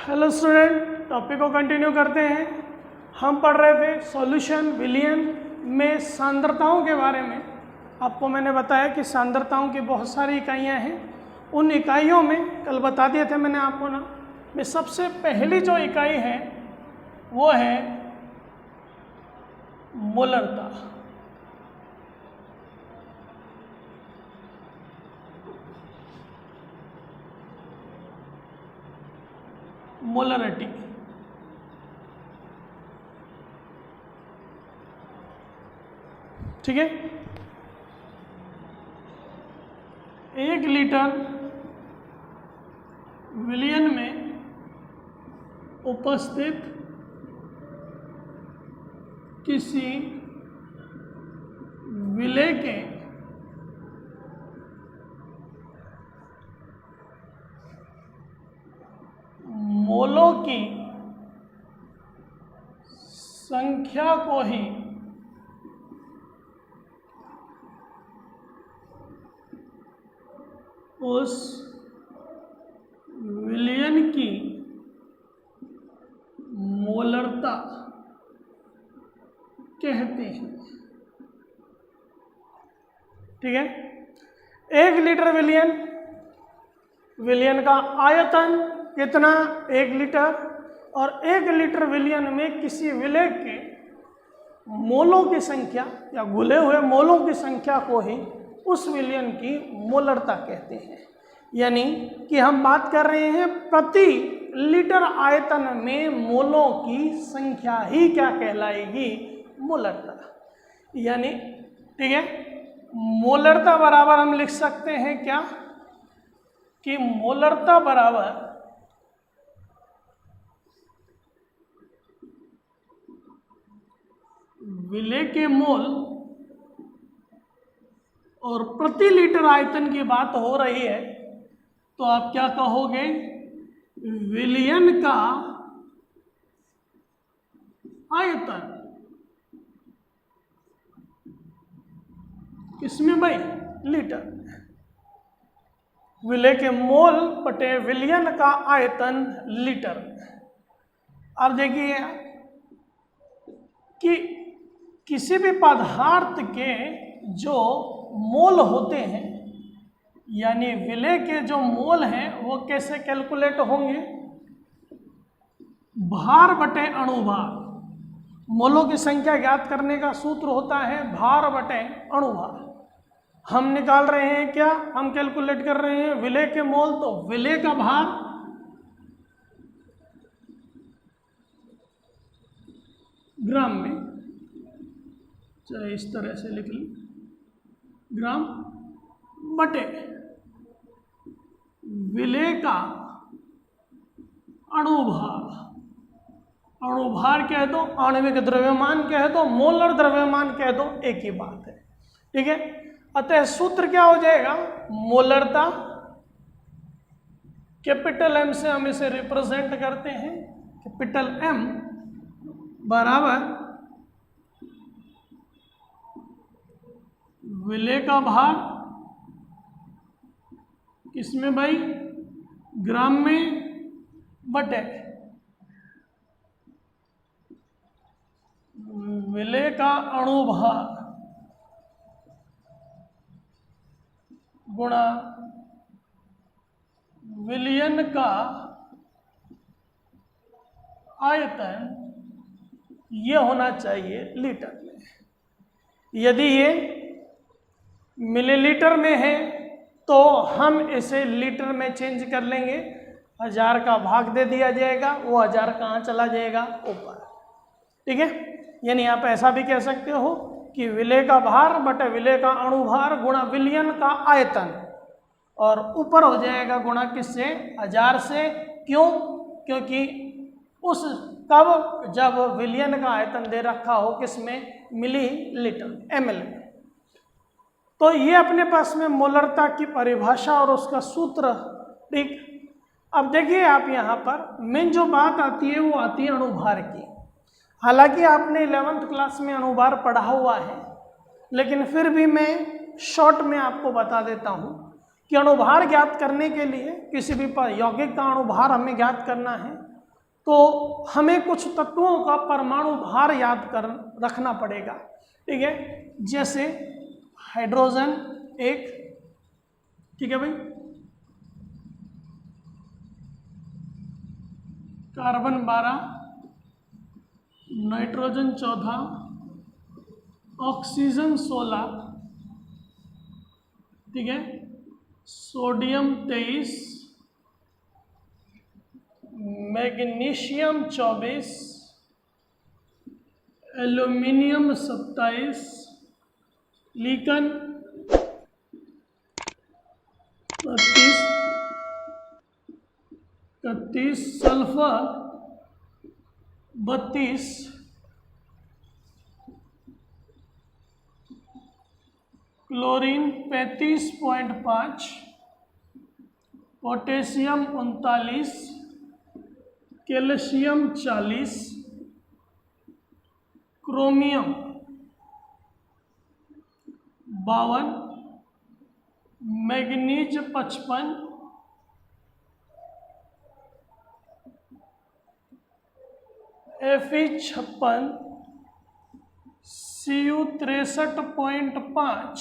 Hello student, topic को continue करते हैं। हम पढ़ रहे थे सॉल्यूशन विलियन में सांद्रताओं के बारे में। आपको मैंने बताया कि सांद्रताओं की बहुत सारी इकाइयां हैं। उन इकाइयों में कल बता दिए थे मैंने आपको ना, में सबसे पहली जो इकाई है वो है मोलरता। मोलरिटी। ठीक है, 1 लीटर विलियन में उपस्थित किसी विलेय के मोलों की संख्या को ही उस विलियन की मोलरता कहते हैं। ठीक है, 1 लीटर विलियन का आयतन कितना? 1 लीटर। और 1 लीटर विलियन में किसी विलेय के मोलों की संख्या या घुले हुए मोलों की संख्या को ही उस विलियन की मोलरता कहते हैं। यानी कि हम बात कर रहे हैं प्रति लीटर आयतन में मोलों की संख्या ही क्या कहलाएगी? मोलरता। यानी ठीक है, मोलरता बराबर हम लिख सकते हैं क्या कि मोलरता बराबर विलेय के मोल, और प्रति लीटर आयतन की बात हो रही है तो आप क्या कहोगे? विलियन का आयतन। किसमें भाई? लीटर। विलेय के मोल बटे विलियन का आयतन लीटर। अब देखिए कि किसी भी पदार्थ के जो मोल होते हैं, यानी विलेय के जो मोल हैं वो कैसे कैलकुलेट होंगे? भार बटे अणुभार। मोलों की संख्या ज्ञात करने का सूत्र होता है भार बटे अणुभार। हम निकाल रहे हैं क्या? हम कैलकुलेट कर रहे हैं विलेय के मोल, तो विलेय का भार ग्राम में, चाहे इस तरह से लिख ली, ग्राम बटे विलेय का अणुभार। अणुभार कह दो, आणविक द्रव्यमान कह दो, मोलर द्रव्यमान कह दो, एक ही बात है। ठीक है, अतः सूत्र क्या हो जाएगा? मोलरता, कैपिटल एम से हम इसे रिप्रेजेंट करते हैं, कैपिटल एम बराबर विलेय का भार किसमें भाई? ग्राम में बटे विलेय का अणुभार गुणा विलियन का आयतन, ये होना चाहिए लीटर में। यदि ये मिलीलीटर में है तो हम इसे लीटर में चेंज कर लेंगे। 1000 का भाग दे दिया जाएगा, वो 1000 कहाँ चला जाएगा? ऊपर। ठीक है, यानी आप ऐसा भी कह सकते हो कि विलेय का भार बटे विलेय का अणुभार गुणा विलियन का आयतन, और ऊपर हो जाएगा गुणा किससे? 1000 से। क्यों? क्योंकि उस कब? जब विलियन का आयतन दे रखा हो किसमें? मिली लीटर, ml में। तो ये अपने पास में मोलरता की परिभाषा और उसका सूत्र। ठीक, अब देखिए आप यहाँ पर मेन जो बात आती है वो आती है अणुभार की। हालांकि आपने 11th क्लास में अणुभार पढ़ा हुआ है, लेकिन फिर भी मैं शॉर्ट में आपको बता देता हूँ कि अणुभार ज्ञात करने के लिए किसी भी यौगिक का अणुभार हमें ज्ञात करना है तो हमें कुछ तत्वों का परमाणु भार याद कर रखना पड़ेगा, ठीक है। जैसे हाइड्रोजन 1, ठीक है भाई, कार्बन 12, नाइट्रोजन 14, ऑक्सीजन 16, ठीक है, sodium 23, magnesium 24, aluminium 27, LeCun 31, sulphur 32, chlorine 35.5, potassium 39, calcium 40, chromium 52, manganese 55, Fe 56, Cu 63.5,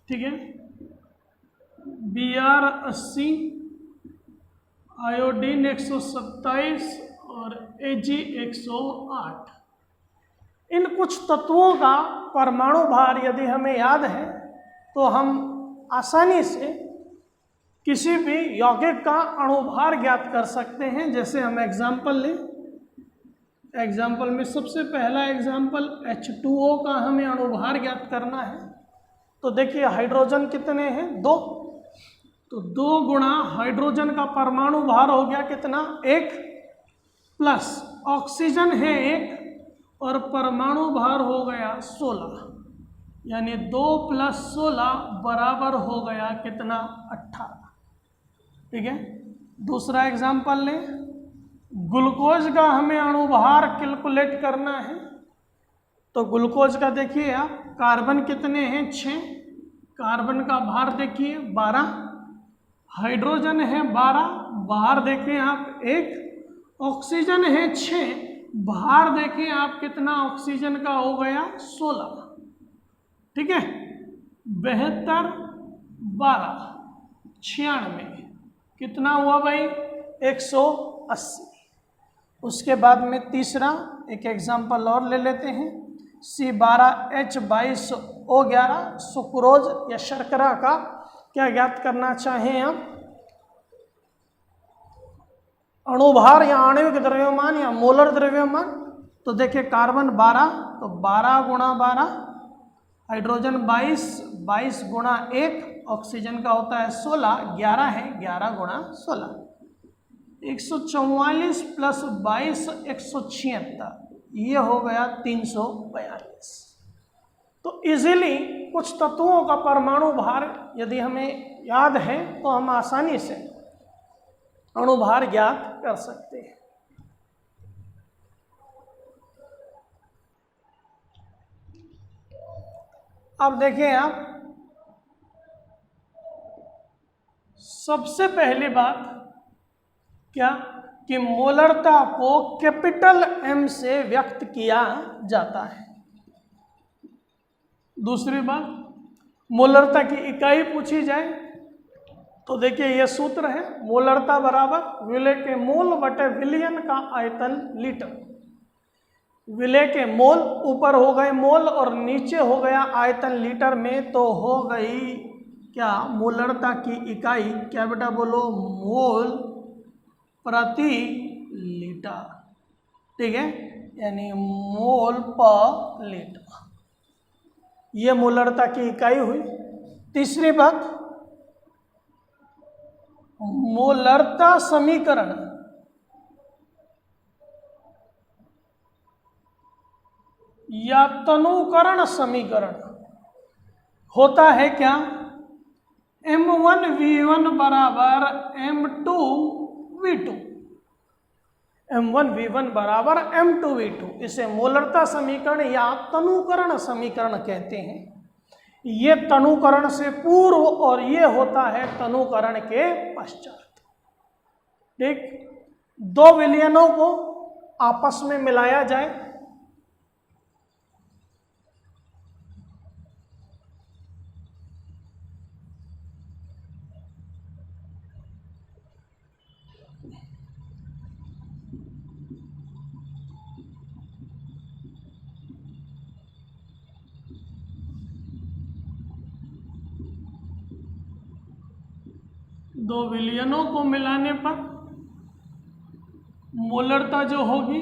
ठीक है, Br 80, आयोडीन 127 और Ag 108। इन कुछ तत्वों का परमाणु भार यदि हमें याद है तो हम आसानी से किसी भी यौगिक का अणुभार ज्ञात कर सकते हैं। जैसे हम एग्जाम्पल लें, एग्जाम्पल में सबसे पहला एग्जाम्पल H2O का हमें अणुभार ज्ञात करना है। तो देखिए हाइड्रोजन कितने हैं, 2, तो 2 गुणा हाइड्रोजन का परमाणु भार हो गया कितना, 1, प्लस ऑक्सीजन है 1 और परमाणु भार हो गया 16, यानी 2 + 16 बराबर हो गया कितना, 18, ठीक है। दूसरा एग्जाम्पल लें, ग्लूकोज का हमें अणुभार कैलकुलेट करना है। तो ग्लूकोज का देखिए आप, कार्बन कितने हैं, 6, कार्बन का भार देखिए 12, हाइड्रोजन है 12, भार देखें आप 1, ऑक्सीजन है 6, भार देखें आप कितना ऑक्सीजन का हो गया 16, ठीक है। 72, 12, 96 कितना हुआ भाई, 180। उसके बाद में तीसरा एक एग्जाम्पल और ले लेते हैं, C12H22O11 सुक्रोज या शर्करा का क्या ज्ञात करना चाहें आप, अणुभार या आणविक द्रव्यमान या मोलर द्रव्यमान। तो देखिए कार्बन 12, तो 12 × 12, हाइड्रोजन 22, 22 × 1, ऑक्सीजन का होता है 16, 11 है, 11 × 16, 144 + 22 176, ये हो गया 342। तो इजीली कुछ तत्वों का परमाणु भार यदि हमें याद है तो हम आसानी से अणुभार ज्ञात कर सकते हैं। अब देखिए आप, सबसे पहली बात क्या कि मोलरता को कैपिटल M से व्यक्त किया जाता है। दूसरी बात, मोलरता की इकाई पूछी जाए तो देखिए यह सूत्र है, मोलरता बराबर विलय के मोल बटे विलियन का आयतन लीटर। विलय के मोल ऊपर हो गए मोल और नीचे हो गया आयतन लीटर में, तो हो गई क्या मोलरता की इकाई, क्या बेटा बोलो, मोल प्रति लीटर, ठीक है, यानी मोल पर लीटर, ये मोलरता की इकाई हुई। तीसरी बात, मोलरता समीकरण या तनुकरण समीकरण होता है क्या, M1V1 बराबर M2V2, M1V1 बराबर M2V2, इसे मोलरता समीकरण या तनुकरण समीकरण कहते हैं। ये तनुकरण से पूर्व और ये होता है तनुकरण के पश्चात, ठीक। दो विलयनों को आपस में मिलाया जाए, दो विलयनों को मिलाने पर मोलरता जो होगी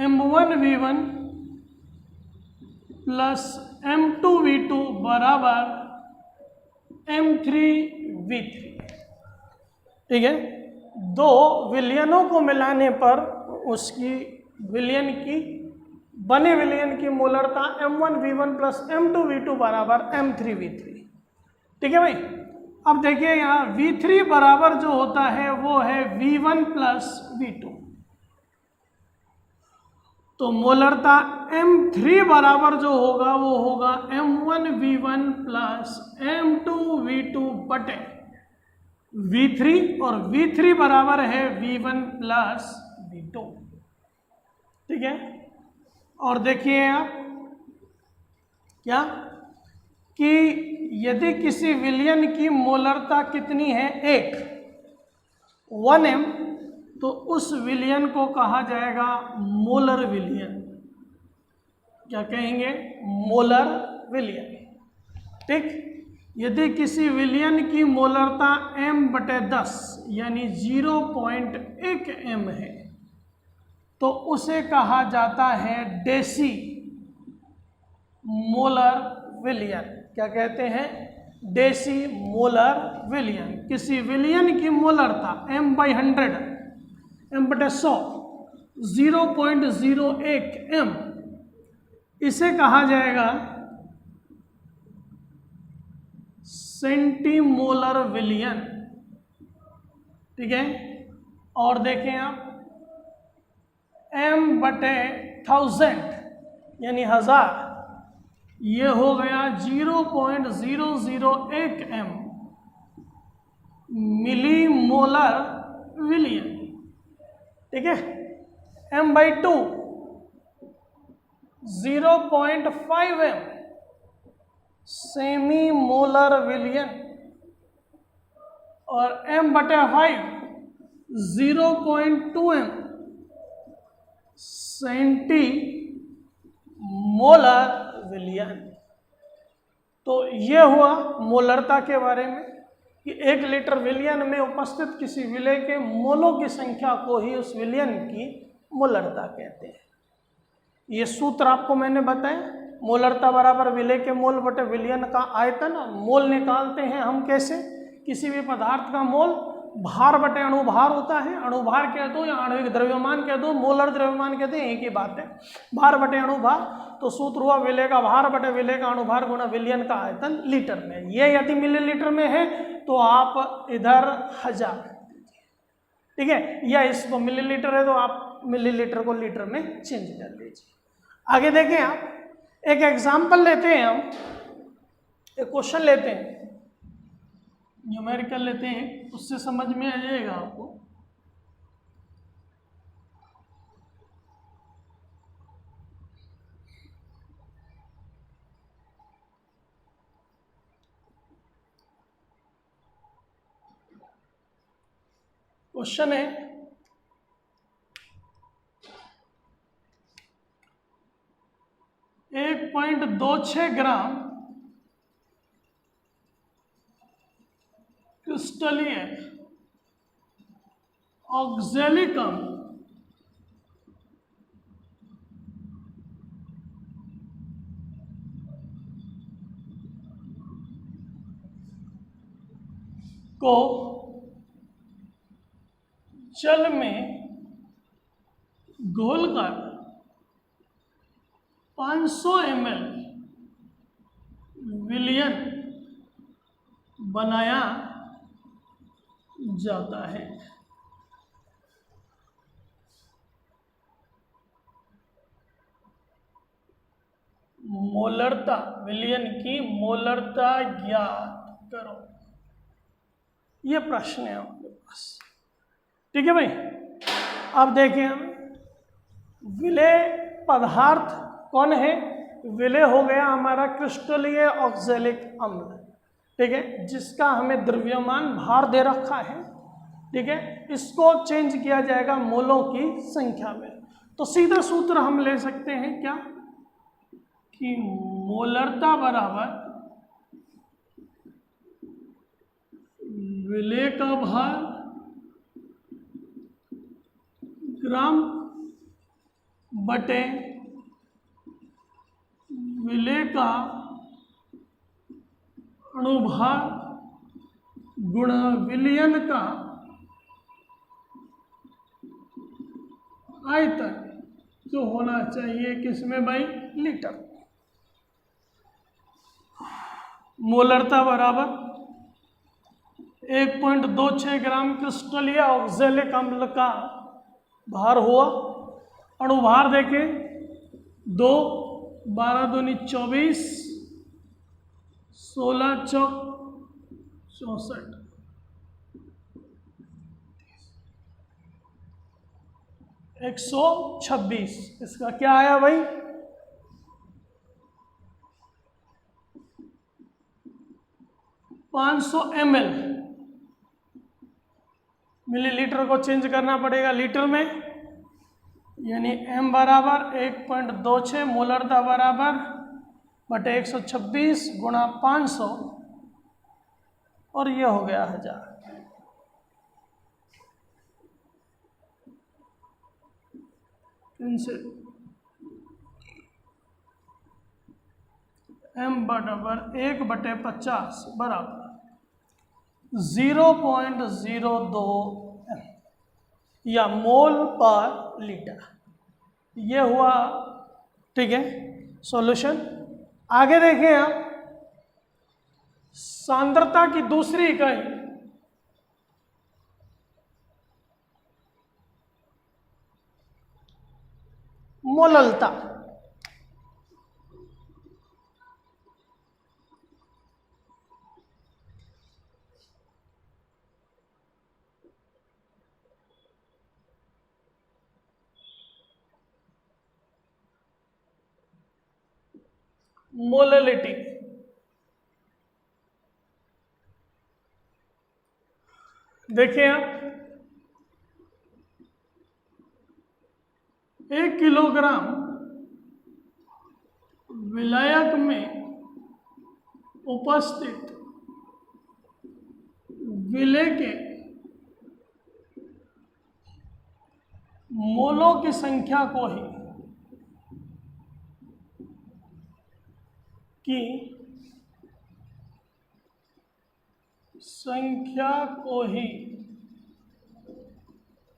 M1V1 प्लस M2V2 बराबर M3V3। ठीक है, दो विलयनों को मिलाने पर उसकी विलयन की बने विलयन की मोलरता M1V1 प्लस M2V2 बराबर M3V3। ठीक है भाई, अब देखिए यहाँ V3 बराबर जो होता है वो है V1 प्लस V2, तो मोलरता M3 बराबर जो होगा वो होगा M1V1 प्लस M2V2 बटे V3, और V3 बराबर है V1 प्लस V2। ठीक है, और देखिए आप क्या कि यदि किसी विलयन की मोलरता कितनी है 1m, तो उस विलयन को कहा जाएगा मोलर विलयन। क्या कहेंगे? मोलर विलयन। ठीक, यदि किसी विलयन की मोलरता m/10 यानी 0.1 m है तो उसे कहा जाता है डेसी मोलर विलयन। क्या कहते हैं? डेसी मोलर विलयन। किसी विलयन की मोलरता m/100 m/100 0.01 m, इसे कहा जाएगा सेंटीमोलर विलयन। ठीक है, और देखें आप m/1000 यानी 1000, ये हो गया 0.001 m मिलीमोलर विलयन। ठीक है, m/2 0.5 m सेमी मोलर विलयन, और m/5 0.2 m सेंटी मोलर विलयन। तो ये हुआ मोलरता के बारे में कि 1 लीटर विलयन में उपस्थित किसी विलय के मोलों की संख्या को ही उस विलयन की मोलरता कहते हैं। ये सूत्र आपको मैंने बताया, मोलरता बराबर विलय के मोल बटे विलयन का आयतन। मोल निकालते हैं हम कैसे? किसी भी पदार्थ का मोल भार बटे अणुभार होता है। अणुभार कह दो या आणविक द्रव्यमान कह दो, मोलर द्रव्यमान कहते हैं, एक ही बात है। भार बटे अणुभार, तो सूत्र हुआ विलय का भार बटे विलय का अणुभार गुणा विलयन का आयतन लीटर में। ये यदि मिलीलीटर में है तो आप इधर 1000, ठीक है, या इसको मिलीलीटर है तो आप मिलीलीटर को लीटर में चेंज कर लीजिए। आगे देखें आप, एक एग्जाम्पल लेते हैं, हम एक क्वेश्चन लेते हैं, न्यूमेरिकल लेते हैं, उससे समझ में आ जाएगा आपको। क्वेश्चन है 1.26 ग्राम क्रिस्टलीय ऑक्जेलिकम को जल में घोलकर 500 ml विलयन बनाया जाता है। मोलरता, विलयन की मोलरता ज्ञात करो, ये प्रश्न है आपके पास। बस। ठीक है भाई। अब देखें हम विलेय पदार्थ कौन है? विलेय हो गया हमारा क्रिस्टलीय ऑक्जेलिक अम्ल, ठीक है, जिसका हमें द्रव्यमान भार दे रखा है, ठीक है। इसको चेंज किया जाएगा मोलों की संख्या में। तो सीधा सूत्र हम ले सकते हैं क्या कि मोलरता बराबर विलेय का भार ग्राम बटे विलेय का अणुभार गुणा विलयन का आयतन, जो होना चाहिए किसमें भाई? लीटर। मोलरता बराबर 1.26 ग्राम क्रिस्टलीय ऑक्जेलिक अम्ल का भार हुआ। अणुभार देखें 2, 12 दूनी 24, 16 चौक 64, 126। इसका क्या आया भाई? 500 ml। मिलीलीटर को चेंज करना पड़ेगा लीटर में, यानी m बराबर 1.26 मोलरता बराबर बटे 126 गुणा 500, और ये हो गया 1000। इनसे m बराबर 1/50 बराबर 0.02 m या मोल पर लीटर। ये हुआ, ठीक है, सॉल्यूशन। आगे देखें आप, सांद्रता की दूसरी इकाई मोललता। मोललिटी देखिए आप, 1 किलोग्राम विलायक में उपस्थित विलेय के मोलों की संख्या को ही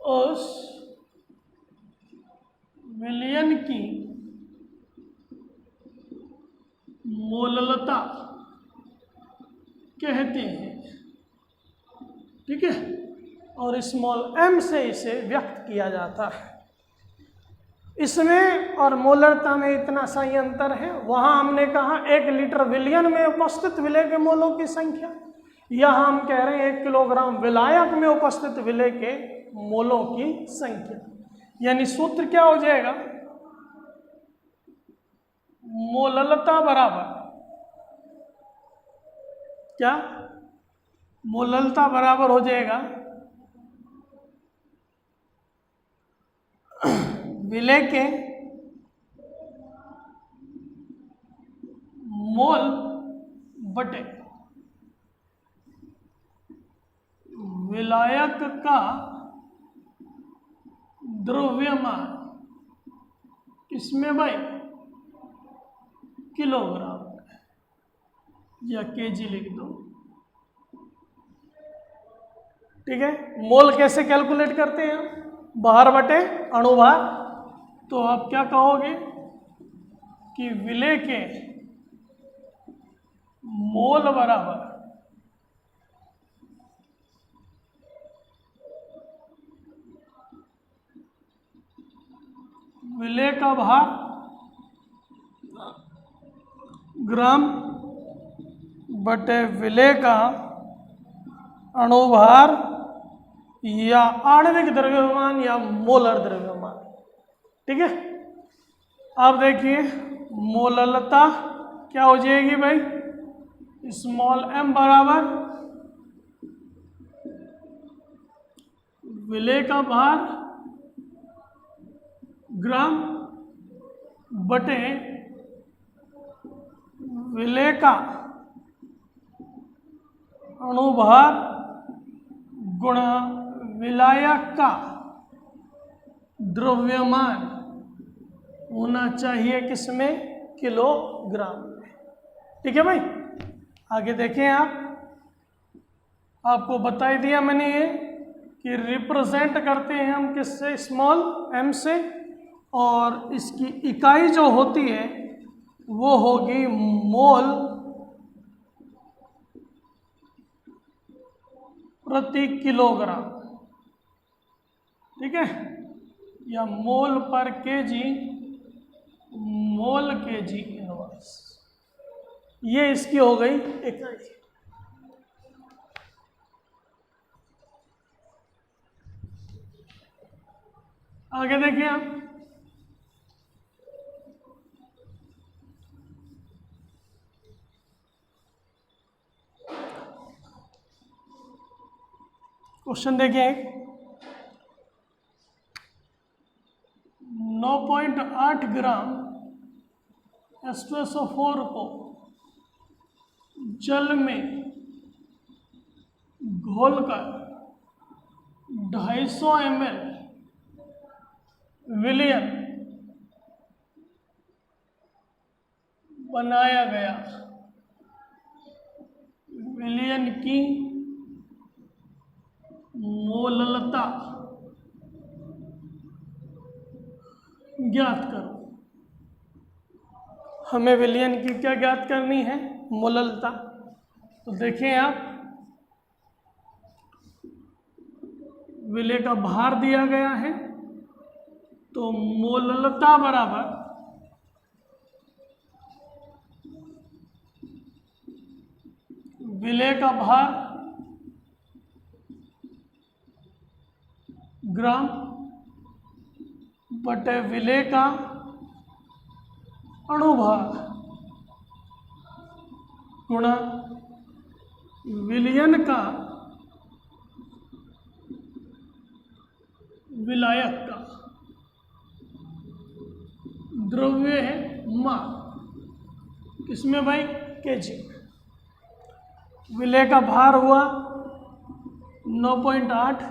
उस विलयन की मोललता कहते हैं, ठीक है। और स्मॉल m से इसे व्यक्त किया जाता है। इसमें और मोलरता में इतना सा ही अंतर है। वहाँ हमने कहा 1 लीटर विलयन में उपस्थित विलेय के मोलों की संख्या, यहाँ हम कह रहे हैं 1 किलोग्राम विलायक में उपस्थित विलेय के मोलों की संख्या। यानी सूत्र क्या हो जाएगा? मोललता बराबर क्या? मोललता बराबर हो जाएगा विलेय के मोल बटे विलायक का द्रव्यमान, किसमें भाई? किलोग्राम या केजी लिख दो, ठीक है। मोल कैसे कैलकुलेट करते हैं? भार बटे अणुभार। तो आप क्या कहोगे कि विलेय के मोल बराबर विलेय का भार ग्राम बटे विलेय का अणुभार या आणविक द्रव्यमान या मोलर द्रव्यमान। ठीक है, अब देखिए मोललता क्या हो जाएगी भाई, स्मॉल m बराबर विलेय का भार ग्राम बटे विलेय का अणुभार गुणा विलायक का द्रव्यमान होना चाहिए किसमें, किलोग्राम में। ठीक है भाई, आगे देखें आपको बता ही दिया मैंने ये कि रिप्रेजेंट करते हैं हम किससे, स्मॉल m से, और इसकी इकाई जो होती है वो होगी मोल प्रति किलोग्राम। ठीक है, या मोल पर केजी, मोल केजी इनवर्स, ये इसकी हो गई इकाई। आगे देखिए आप, क्वेश्चन देखिए 9.8 ग्राम H2SO4 को जल में घोलकर 250 ml विलयन बनाया गया। विलयन की मोललता ज्ञात करो। हमें विलयन की क्या ज्ञात करनी है, मोललता। तो देखें आप, विलेय का भार दिया गया है, तो मोललता बराबर विलेय का भार ग्राम बटे विलेय का अणुभार गुणा विलयन का विलायक का द्रव्य है मान, किसमें भाई, केजी। विलेय का भार हुआ 9.8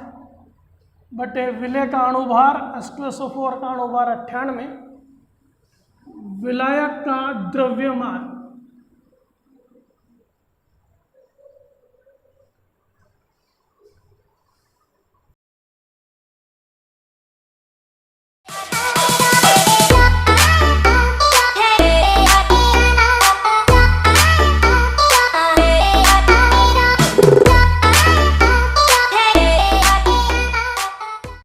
बटे विलेय का अणुभार H2SO4 का अणुभार 98, विलायक का द्रव्यमान